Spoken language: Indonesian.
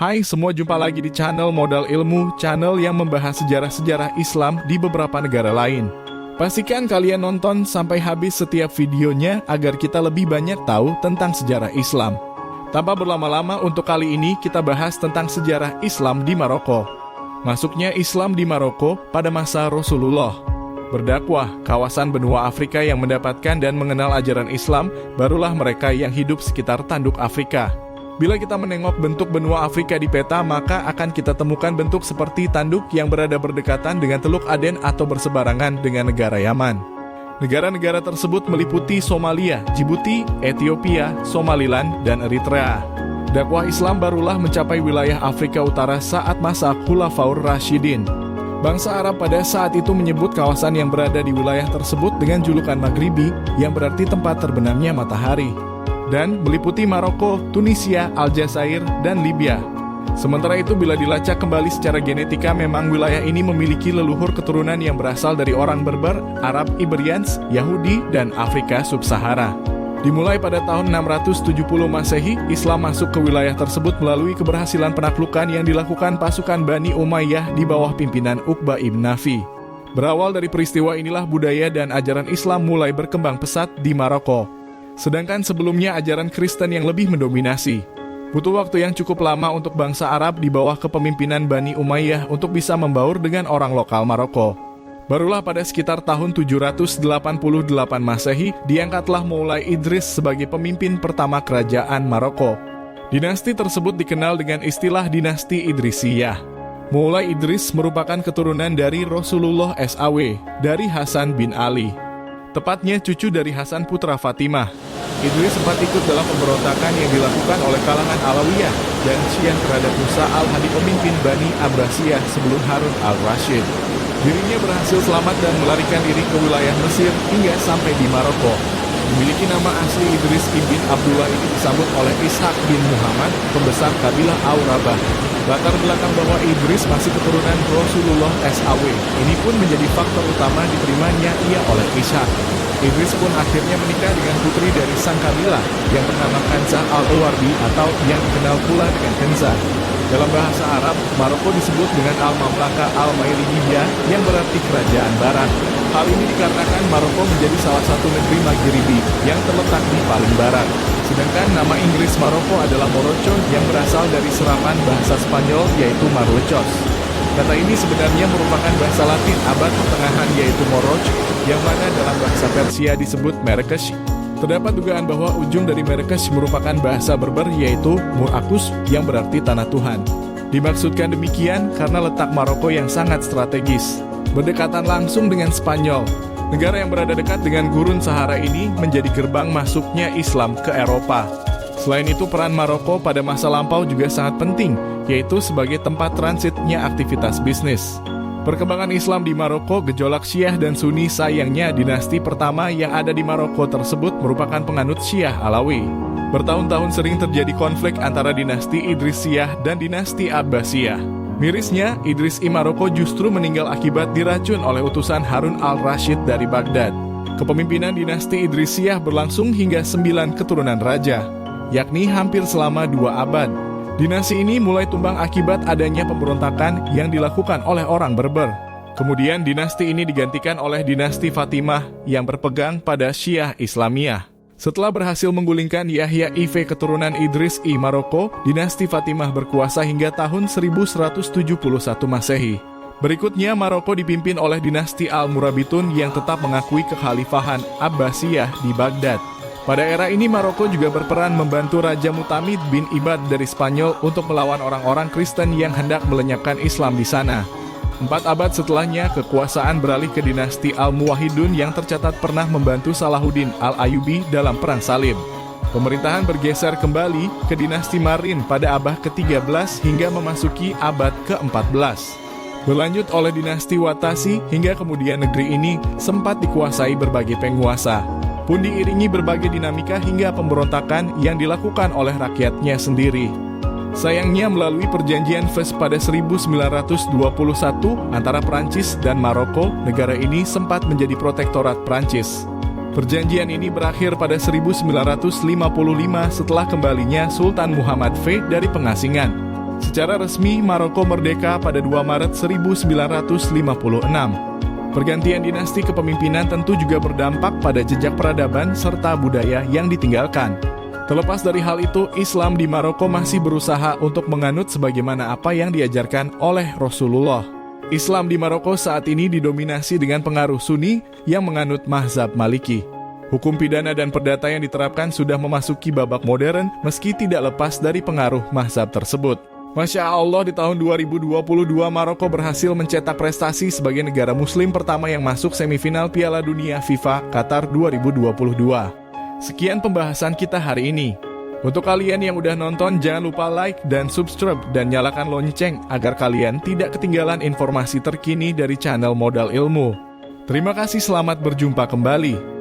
Hai semua, jumpa lagi di channel Modal Ilmu, channel yang membahas sejarah-sejarah Islam di beberapa negara lain. Pastikan kalian nonton sampai habis setiap videonya agar kita lebih banyak tahu tentang sejarah Islam. Tanpa berlama-lama, untuk kali ini kita bahas tentang sejarah Islam di Maroko. Masuknya Islam di Maroko pada masa Rasulullah. Berdakwah, kawasan benua Afrika yang mendapatkan dan mengenal ajaran Islam, barulah mereka yang hidup sekitar tanduk Afrika. Bila kita menengok bentuk benua Afrika di peta, maka akan kita temukan bentuk seperti tanduk yang berada berdekatan dengan Teluk Aden atau berseberangan dengan negara Yaman. Negara-negara tersebut meliputi Somalia, Djibouti, Ethiopia, Somaliland, dan Eritrea. Dakwah Islam barulah mencapai wilayah Afrika Utara saat masa Khulafaur Rasyidin. Bangsa Arab pada saat itu menyebut kawasan yang berada di wilayah tersebut dengan julukan Maghribi, yang berarti tempat terbenamnya matahari, dan meliputi Maroko, Tunisia, Aljazair, dan Libya. Sementara itu, bila dilacak kembali secara genetika, memang wilayah ini memiliki leluhur keturunan yang berasal dari orang Berber, Arab Iberyans, Yahudi, dan Afrika Sub-Sahara. Dimulai pada tahun 670 Masehi, Islam masuk ke wilayah tersebut melalui keberhasilan penaklukan yang dilakukan pasukan Bani Umayyah di bawah pimpinan Uqbah ibn Nafi. Berawal dari peristiwa inilah budaya dan ajaran Islam mulai berkembang pesat di Maroko. Sedangkan sebelumnya ajaran Kristen yang lebih mendominasi. Butuh waktu yang cukup lama untuk bangsa Arab di bawah kepemimpinan Bani Umayyah untuk bisa membaur dengan orang lokal Maroko. Barulah pada sekitar tahun 788 Masehi, diangkatlah Moulay Idris sebagai pemimpin pertama kerajaan Maroko. Dinasti tersebut dikenal dengan istilah dinasti Idrisiyah. Moulay Idris merupakan keturunan dari Rasulullah SAW, dari Hasan bin Ali. Tepatnya cucu dari Hasan putra Fatimah. Idris sempat ikut dalam pemberontakan yang dilakukan oleh kalangan Alawiyah dan Syiah terhadap Musa al-Hadi, pemimpin Bani Abbasiyah sebelum Harun al-Rashid. Dirinya berhasil selamat dan melarikan diri ke wilayah Mesir hingga sampai di Maroko. Memiliki nama asli Idris ibn Abdullah ini disambut oleh Ishaq bin Muhammad, pembesar kabilah Aurabah. Latar belakang bahwa Idris masih keturunan Rasulullah SAW ini pun menjadi faktor utama diterimanya ia oleh Ishaq. Idris pun akhirnya menikah dengan putri dari sang kabilah yang bernama Kanzah al-Awardi atau yang dikenal pula dengan Kenza. Dalam bahasa Arab, Maroko disebut dengan Al-Mamlaka Al-Maghribiyyah yang berarti kerajaan barat. Hal ini dikarenakan Maroko menjadi salah satu negeri Maghribi yang terletak di paling barat. Sedangkan nama Inggris Maroko adalah Morocho yang berasal dari serapan bahasa Spanyol yaitu Marruecos. Kata ini sebenarnya merupakan bahasa Latin abad pertengahan yaitu Moroch, yang mana dalam bahasa Persia disebut Merekesh. Terdapat dugaan bahwa ujung dari Merekesh merupakan bahasa Berber yaitu Murakus yang berarti tanah Tuhan. Dimaksudkan demikian karena letak Maroko yang sangat strategis, berdekatan langsung dengan Spanyol. Negara yang berada dekat dengan gurun Sahara ini menjadi gerbang masuknya Islam ke Eropa. Selain itu, peran Maroko pada masa lampau juga sangat penting, yaitu sebagai tempat transitnya aktivitas bisnis. Perkembangan Islam di Maroko, gejolak Syiah dan Sunni, sayangnya dinasti pertama yang ada di Maroko tersebut merupakan penganut Syiah Alawi. Bertahun-tahun sering terjadi konflik antara dinasti Idrisiyah dan dinasti Abbasiyah. Mirisnya, Idris I Maroko justru meninggal akibat diracun oleh utusan Harun al-Rashid dari Baghdad. Kepemimpinan dinasti Idrisiyah berlangsung hingga 9 keturunan raja, yakni hampir selama 2 abad. Dinasti ini mulai tumbang akibat adanya pemberontakan yang dilakukan oleh orang Berber. Kemudian dinasti ini digantikan oleh dinasti Fatimah yang berpegang pada Syiah Islamiyah. Setelah berhasil menggulingkan Yahya IV keturunan Idris I Maroko, dinasti Fatimah berkuasa hingga tahun 1171 Masehi. Berikutnya Maroko dipimpin oleh dinasti Al-Murabitun yang tetap mengakui kekhalifahan Abbasiyah di Baghdad. Pada era ini Maroko juga berperan membantu Raja Mutamid bin Ibad dari Spanyol untuk melawan orang-orang Kristen yang hendak melenyapkan Islam di sana. 4 abad setelahnya, kekuasaan beralih ke dinasti Al-Muwahhidun yang tercatat pernah membantu Salahuddin Al-Ayyubi dalam Perang Salib. Pemerintahan bergeser kembali ke dinasti Marin pada abad ke-13 hingga memasuki abad ke-14. Berlanjut oleh dinasti Watasi hingga kemudian negeri ini sempat dikuasai berbagai penguasa. Pun diiringi berbagai dinamika hingga pemberontakan yang dilakukan oleh rakyatnya sendiri. Sayangnya melalui perjanjian Fez pada 1921 antara Prancis dan Maroko, negara ini sempat menjadi protektorat Prancis. Perjanjian ini berakhir pada 1955 setelah kembalinya Sultan Muhammad V dari pengasingan. Secara resmi, Maroko merdeka pada 2 Maret 1956. Pergantian dinasti kepemimpinan tentu juga berdampak pada jejak peradaban serta budaya yang ditinggalkan. Terlepas dari hal itu, Islam di Maroko masih berusaha untuk menganut sebagaimana apa yang diajarkan oleh Rasulullah. Islam di Maroko saat ini didominasi dengan pengaruh Sunni yang menganut mazhab Maliki. Hukum pidana dan perdata yang diterapkan sudah memasuki babak modern meski tidak lepas dari pengaruh mazhab tersebut. Masya Allah, di tahun 2022 Maroko berhasil mencetak prestasi sebagai negara muslim pertama yang masuk semifinal Piala Dunia FIFA Qatar 2022. Sekian pembahasan kita hari ini. Untuk kalian yang udah nonton, jangan lupa like dan subscribe dan nyalakan lonceng agar kalian tidak ketinggalan informasi terkini dari channel Modal Ilmu. Terima kasih, selamat berjumpa kembali.